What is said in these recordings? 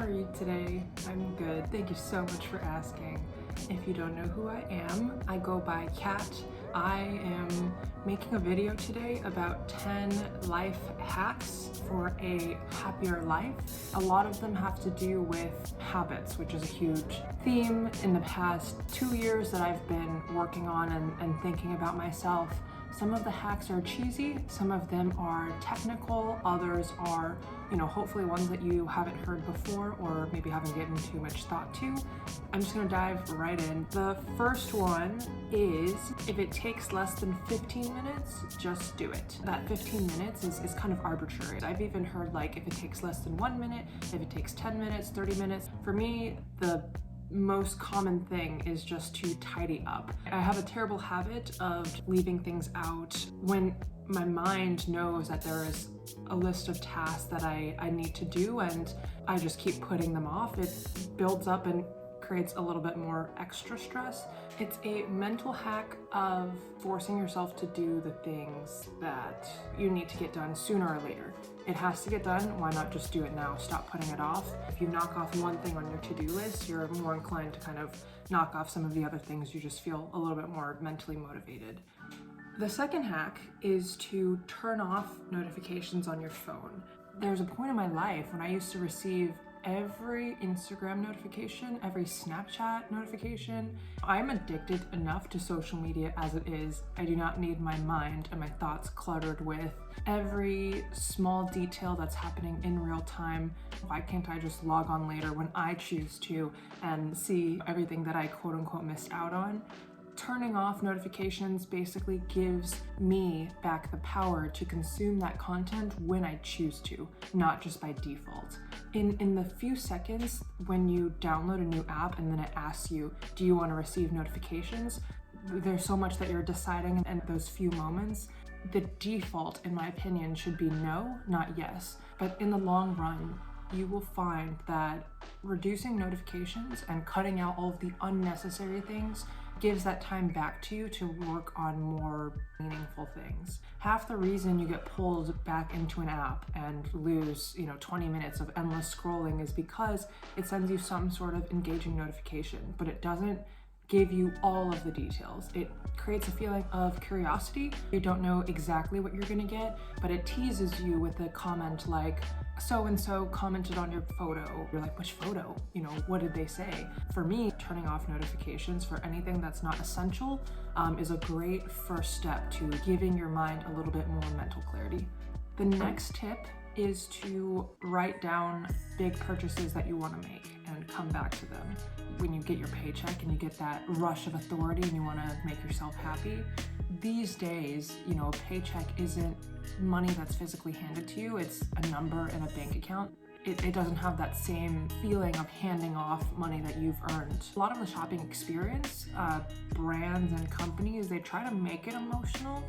are you today? I'm good. Thank you so much for asking. If you don't know who I am, I go by Kat. I am making a video today about 10 life hacks for a happier life. A lot of them have to do with habits, which is a huge theme in the past 2 years that I've been working on and thinking about myself. Some of the hacks are cheesy, some of them are technical, others are, hopefully ones that you haven't heard before or maybe haven't given too much thought to. I'm just gonna dive right in. The first one is, if it takes less than 15 minutes, just do it. That 15 minutes is kind of arbitrary. I've even heard like if it takes less than 1 minute, if it takes 10 minutes, 30 minutes. For me, the most common thing is just to tidy up. I have a terrible habit of leaving things out when my mind knows that there is a list of tasks that I need to do, and I just keep putting them off. It builds up and creates a little bit more extra stress. It's a mental hack of forcing yourself to do the things that you need to get done sooner or later. It has to get done. Why not just do it now? Stop putting it off. If you knock off one thing on your to-do list, you're more inclined to kind of knock off some of the other things. You just feel a little bit more mentally motivated. The second hack is to turn off notifications on your phone. There's a point in my life when I used to receive every Instagram notification, every Snapchat notification. I'm addicted enough to social media as it is. I do not need my mind and my thoughts cluttered with every small detail that's happening in real time. Why can't I just log on later when I choose to and see everything that I quote unquote missed out on? Turning off notifications basically gives me back the power to consume that content when I choose to, not just by default. In the few seconds when you download a new app and then it asks you, do you want to receive notifications? There's so much that you're deciding in those few moments. The default, in my opinion, should be no, not yes. But in the long run, you will find that reducing notifications and cutting out all of the unnecessary things gives that time back to you to work on more meaningful things. Half the reason you get pulled back into an app and lose, 20 minutes of endless scrolling is because it sends you some sort of engaging notification, but it doesn't give you all of the details. It creates a feeling of curiosity. You don't know exactly what you're gonna get, but it teases you with a comment like, so-and-so commented on your photo. You're like, which photo? What did they say? For me, turning off notifications for anything that's not essential is a great first step to giving your mind a little bit more mental clarity. The next tip is to write down big purchases that you want to make and come back to them. When you get your paycheck and you get that rush of authority and you want to make yourself happy, these days, a paycheck isn't money that's physically handed to you, it's a number in a bank account. It doesn't have that same feeling of handing off money that you've earned. A lot of the shopping experience, brands and companies, they try to make it emotional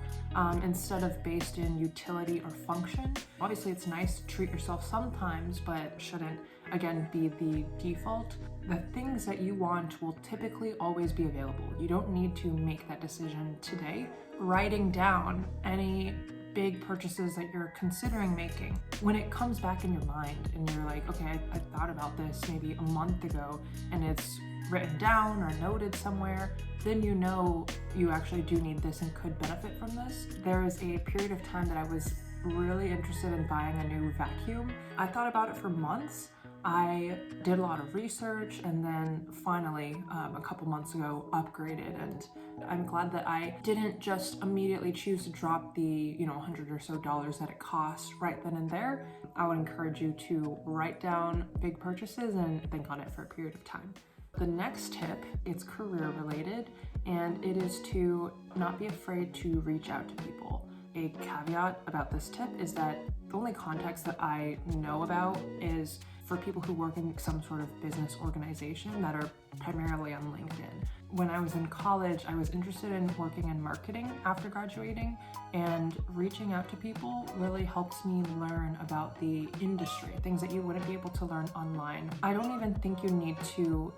instead of based in utility or function. Obviously, it's nice to treat yourself sometimes, but shouldn't, again, be the default. The things that you want will typically always be available. You don't need to make that decision today. Writing down any big purchases that you're considering making, when it comes back in your mind and you're like, okay, I thought about this maybe a month ago and it's written down or noted somewhere, then you actually do need this and could benefit from this. There is a period of time that I was really interested in buying a new vacuum. I thought about it for months. I did a lot of research and then finally, a couple months ago, upgraded, and I'm glad that I didn't just immediately choose to drop the, $100 or so that it costs right then and there. I would encourage you to write down big purchases and think on it for a period of time. The next tip, it's career related, and it is to not be afraid to reach out to people. A caveat about this tip is that the only context that I know about is for people who work in some sort of business organization that are primarily on LinkedIn. When I was in college, I was interested in working in marketing after graduating, and reaching out to people really helps me learn about the industry, things that you wouldn't be able to learn online. I don't even think you need to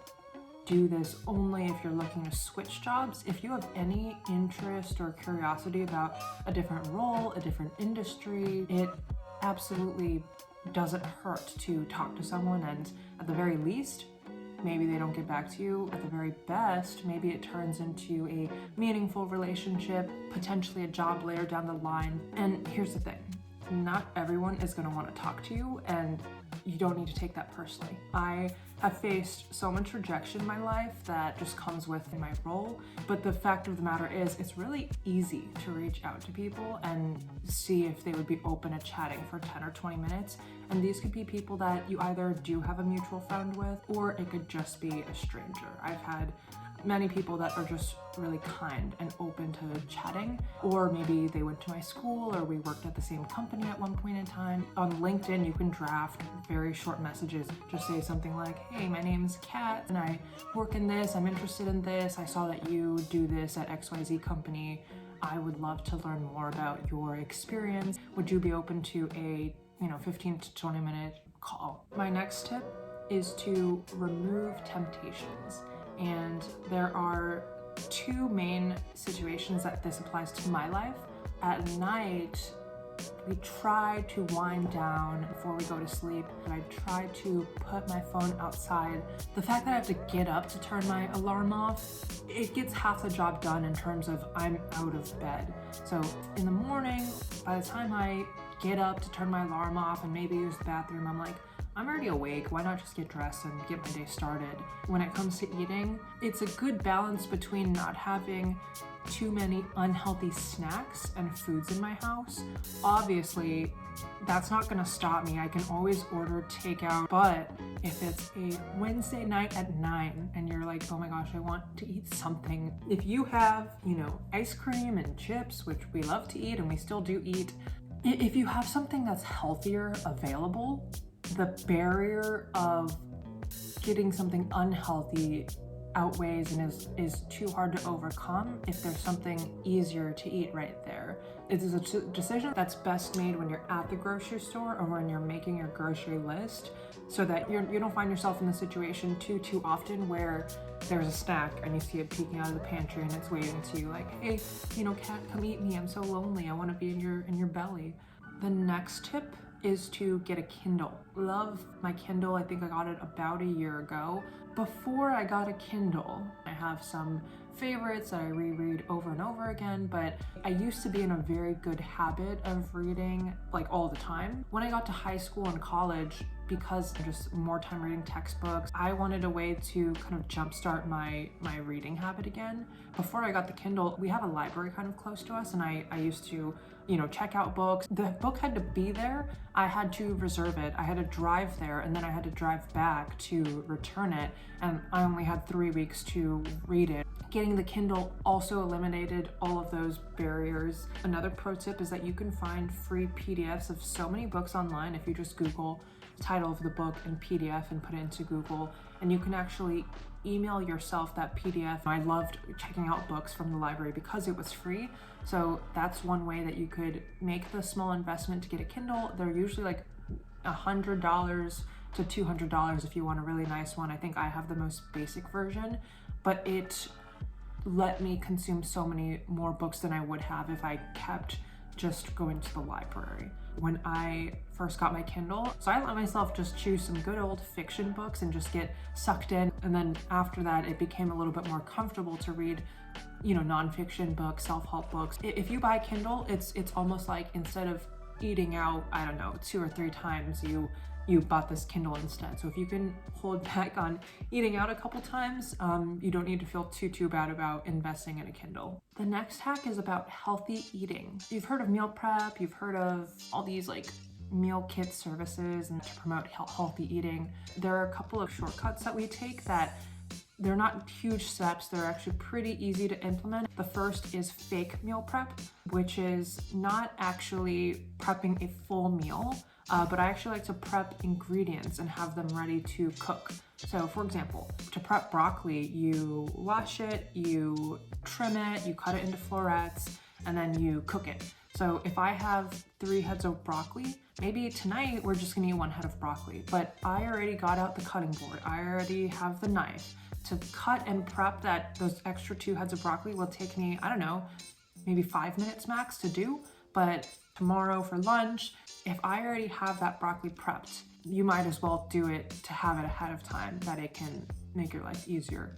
do this only if you're looking to switch jobs. If you have any interest or curiosity about a different role, a different industry, it absolutely doesn't hurt to talk to someone, and at the very least, maybe they don't get back to you. At the very best, maybe it turns into a meaningful relationship, potentially a job later down the line. And here's the thing, not everyone is going to want to talk to you, and you don't need to take that personally. I have faced so much rejection in my life that just comes with my role, but the fact of the matter is it's really easy to reach out to people and see if they would be open to chatting for 10 or 20 minutes. And these could be people that you either do have a mutual friend with, or it could just be a stranger. I've had many people that are just really kind and open to chatting, or maybe they went to my school or we worked at the same company at one point in time. On LinkedIn, you can draft very short messages. Just say something like, hey, my name's Kat and I work in this, I'm interested in this, I saw that you do this at XYZ company. I would love to learn more about your experience. Would you be open to a 15 to 20 minute call? My next tip is to remove temptations. And there are two main situations that this applies to my life. At night, we try to wind down before we go to sleep, and I try to put my phone outside. The fact that I have to get up to turn my alarm off, it gets half the job done in terms of I'm out of bed. So in the morning, by the time I get up to turn my alarm off and maybe use the bathroom, I'm like, I'm already awake, why not just get dressed and get my day started? When it comes to eating, it's a good balance between not having too many unhealthy snacks and foods in my house. Obviously, that's not gonna stop me. I can always order takeout, but if it's a Wednesday night at 9 and you're like, oh my gosh, I want to eat something. If you have, ice cream and chips, which we love to eat and we still do eat, if you have something that's healthier available, the barrier of getting something unhealthy outweighs and is too hard to overcome if there's something easier to eat right there. It is a decision that's best made when you're at the grocery store or when you're making your grocery list, so that you don't find yourself in the situation too often where there's a snack and you see it peeking out of the pantry and it's waving to you like, hey, Kat, come eat me, I'm so lonely, I want to be in your belly. The next tip is to get a Kindle. Love my Kindle. I think I got it about a year ago. Before I got a Kindle, I have some favorites that I reread over and over again, but I used to be in a very good habit of reading like all the time. When I got to high school and college, because just more time reading textbooks, I wanted a way to kind of jumpstart my reading habit again. Before I got the Kindle, we have a library kind of close to us, and I used to check out books. The book had to be there. I had to reserve it. I had to drive there, and then I had to drive back to return it, and I only had 3 weeks to read it. Getting the Kindle also eliminated all of those barriers. Another pro tip is that you can find free PDFs of so many books online if you just Google the title of the book and PDF and put it into Google, and you can actually email yourself that PDF. I loved checking out books from the library because it was free. So that's one way that you could make the small investment to get a Kindle. They're usually like $100 to $200 if you want a really nice one. I think I have the most basic version, but it let me consume so many more books than I would have if I kept just going to the library. When I first got my Kindle, so I let myself just choose some good old fiction books and just get sucked in. And then after that, it became a little bit more comfortable to read, nonfiction books, self-help books. If you buy Kindle, it's almost like instead of eating out, 2 or 3 times, you bought this Kindle instead. So if you can hold back on eating out a couple times, you don't need to feel too bad about investing in a Kindle. The next hack is about healthy eating. You've heard of meal prep, you've heard of all these like meal kit services and to promote healthy eating. There are a couple of shortcuts that we take that they're not huge steps, they're actually pretty easy to implement. The first is fake meal prep, which is not actually prepping a full meal, but I actually like to prep ingredients and have them ready to cook. So for example, to prep broccoli, you wash it, you trim it, you cut it into florets, and then you cook it. So if I have 3 heads of broccoli, maybe tonight we're just gonna eat 1 head of broccoli, but I already got out the cutting board. I already have the knife. To cut and prep those extra 2 heads of broccoli will take me, maybe 5 minutes max to do. But tomorrow for lunch, if I already have that broccoli prepped, you might as well do it to have it ahead of time, that it can make your life easier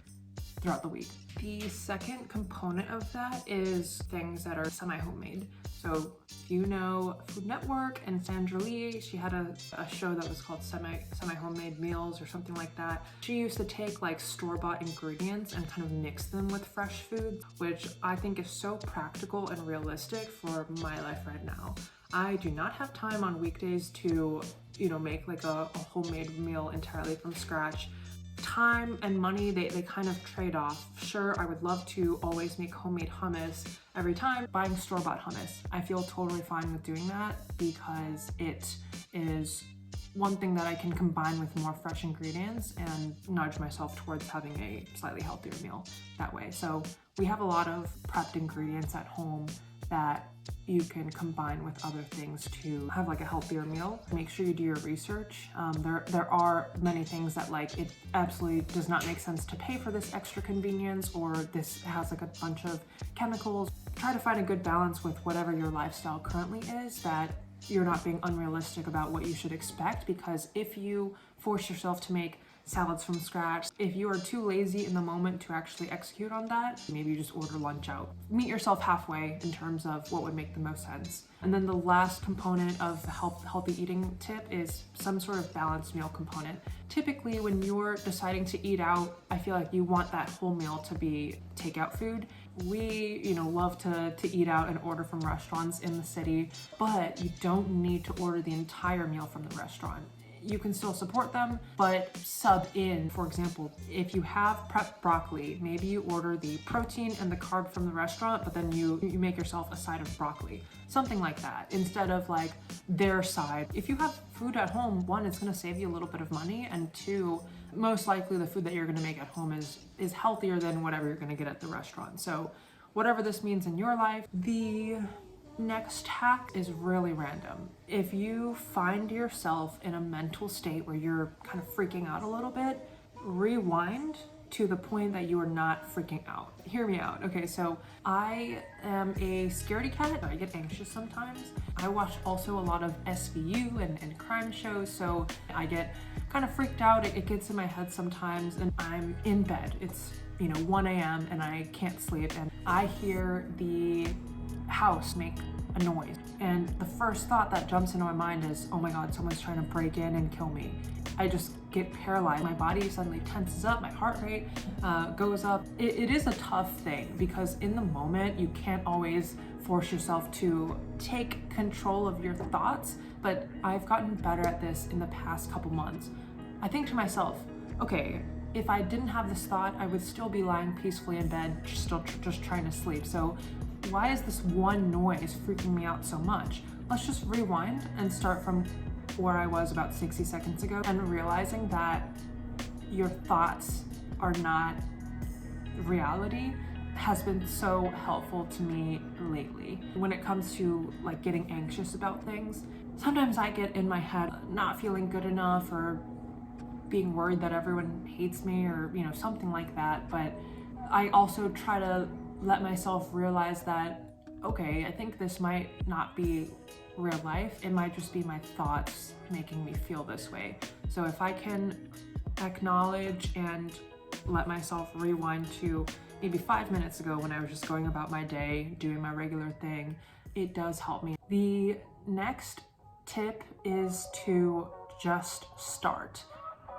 throughout the week. The second component of that is things that are semi-homemade. So if you know Food Network and Sandra Lee, she had a show that was called semi-homemade meals or something like that. She used to take like store-bought ingredients and kind of mix them with fresh food, which I think is so practical and realistic for my life right now. I do not have time on weekdays to, make like a homemade meal entirely from scratch. Time and money, they kind of trade off. Sure, I would love to always make homemade hummus every time. Buying store-bought hummus, I feel totally fine with doing that because it is one thing that I can combine with more fresh ingredients and nudge myself towards having a slightly healthier meal that way. So we have a lot of prepped ingredients at home that you can combine with other things to have like a healthier meal. Make sure you do your research. There are many things that like it absolutely does not make sense to pay for this extra convenience, or this has like a bunch of chemicals. Try to find a good balance with whatever your lifestyle currently is, that you're not being unrealistic about what you should expect, because if you force yourself to make salads from scratch, if you are too lazy in the moment to actually execute on that, maybe you just order lunch out. Meet yourself halfway in terms of what would make the most sense. And then the last component of the healthy eating tip is some sort of balanced meal component. Typically when you're deciding to eat out, I feel like you want that whole meal to be takeout food. We, love to eat out and order from restaurants in the city, but you don't need to order the entire meal from the restaurant. You can still support them, but sub in. For example, if you have prepped broccoli, maybe you order the protein and the carb from the restaurant, but then you make yourself a side of broccoli. Something like that, instead of like their side. If you have food at home, one, it's gonna save you a little bit of money, and two, most likely the food that you're gonna make at home is healthier than whatever you're gonna get at the restaurant. So whatever this means in your life. The next hack is really random. If you find yourself in a mental state where you're kind of freaking out a little bit, rewind to the point that you are not freaking out. Hear me out. Okay, so I am a scaredy cat. I get anxious sometimes. I watch also a lot of SVU and crime shows, so I get kind of freaked out. It gets in my head sometimes, and I'm in bed. It's 1 a.m. and I can't sleep, and I hear the house make a noise, and the first thought that jumps into my mind is, oh my god, someone's trying to break in and kill me. I just get paralyzed. My body suddenly tenses up, my heart rate goes up. It is a tough thing because in the moment you can't always force yourself to take control of your thoughts, but I've gotten better at this in the past couple months. I think to myself, okay, if I didn't have this thought, I would still be lying peacefully in bed, just trying to sleep. So why is this one noise freaking me out so much? Let's just rewind and start from where I was about 60 seconds ago, and realizing that your thoughts are not reality has been so helpful to me lately. When it comes to like getting anxious about things, sometimes I get in my head not feeling good enough, or being worried that everyone hates me, or something like that. But I also try to let myself realize that, okay, I think this might not be real life. It might just be my thoughts making me feel this way. So if I can acknowledge and let myself rewind to maybe 5 minutes ago when I was just going about my day, doing my regular thing, it does help me. The next tip is to just start.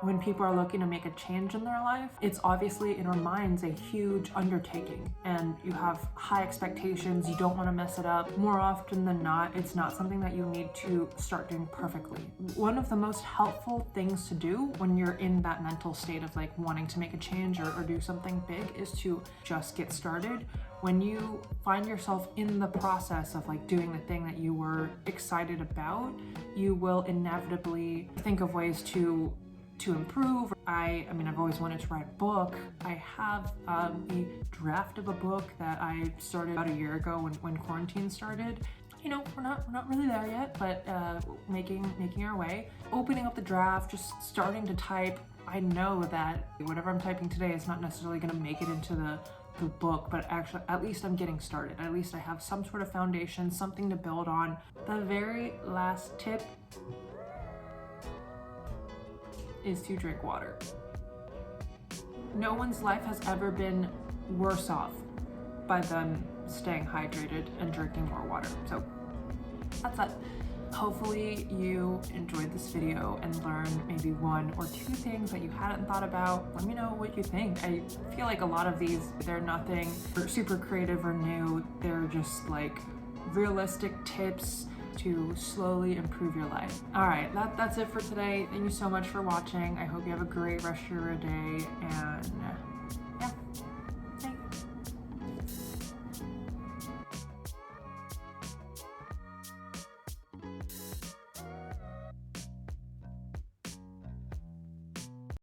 When people are looking to make a change in their life, it's obviously in our minds a huge undertaking, and you have high expectations, you don't want to mess it up. More often than not, it's not something that you need to start doing perfectly. One of the most helpful things to do when you're in that mental state of like wanting to make a change or do something big is to just get started. When you find yourself in the process of like doing the thing that you were excited about, you will inevitably think of ways to improve. I've always wanted to write a book. I have a draft of a book that I started about a year ago when quarantine started. We're not really there yet, but making our way. Opening up the draft, just starting to type. I know that whatever I'm typing today is not necessarily going to make it into the the book, but actually at least I'm getting started. At least I have some sort of foundation, something to build on. The very last tip is to drink water. No one's life has ever been worse off by them staying hydrated and drinking more water. So that's it. Hopefully you enjoyed this video and learned maybe 1 or 2 things that you hadn't thought about. Let me know what you think. I feel like a lot of these, they're nothing super creative or new. They're just like realistic tips to slowly improve your life. All right, that's it for today. Thank you so much for watching. I hope you have a great rest of your day, and